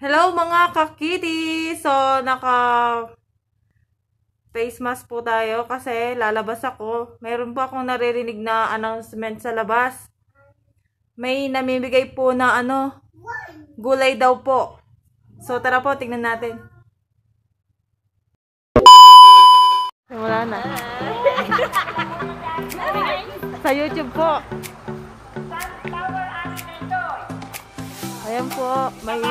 Hello mga kakitty! So, face mask po tayo kasi lalabas ako. Meron po akong naririnig na announcement sa labas. May namimigay po na gulay daw po. So, tara po, tingnan natin. Wala na. Sa YouTube po. Ayan po, may...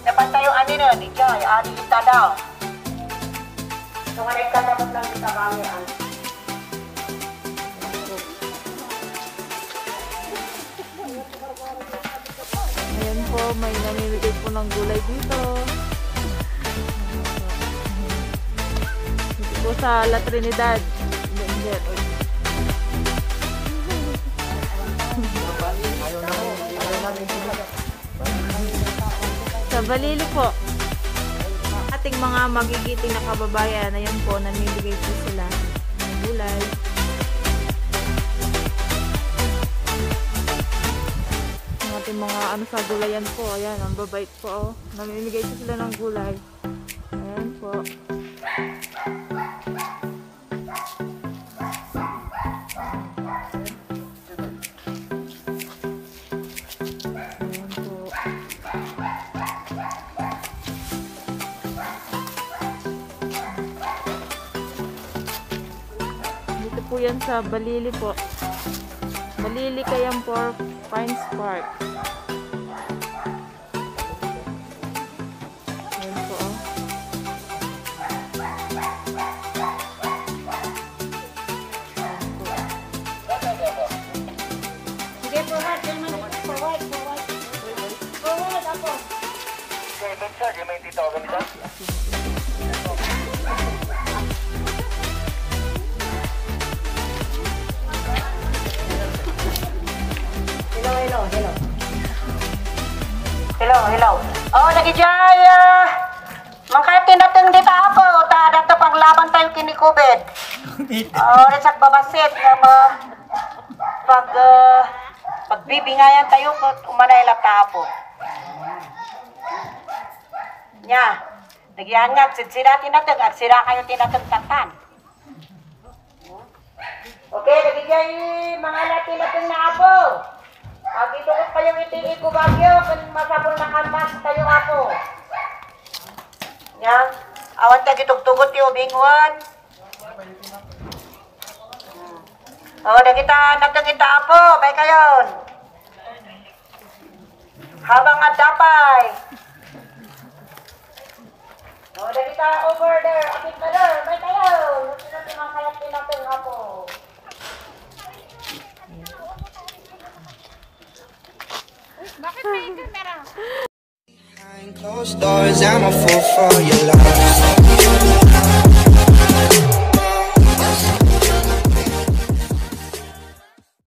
Dapat tayo nun, ijay, kita daw. So, ka dapat lang kita kami, Ayan po, may namimigay po ng gulay dito. Dito po sa La Trinidad. Sa Balili po. Ating mga magigiting na kababayan, ayan po, namimigay po sila ng gulay. Ating mga sa gulayan po, ayan, ang babait po, namimigay po sila ng gulay. Ayan po. Dito po yan sa Balili po. Balili Cayam for Pines Park. Ayan po. Sige, forward ako. Okay, good sir, di may tito ako nito. Hello. Oh, nagijay, mangkati natin dito ako, dato paglaban tayo kini COVID. Oh, nasak babasit, pagbibingayan tayo, umanay latapo. Nya, nagyangag, sira tinatag, at sira kayo tinatagtatan. Okay, nagijay, mga natin na ako. Dito ko kayong itingi ko bagyo, kung masabon na kanmas tayo ako. Yan, awan tayo gitugtugot yung bingwan. Nakita ako, bay kayon. Habang at dapay. Nakita over there, akit na there, bay kayon. Nakita mga kalat tinatong ako. Bakit may camera? Behind closed doors, I'm a fool for your love.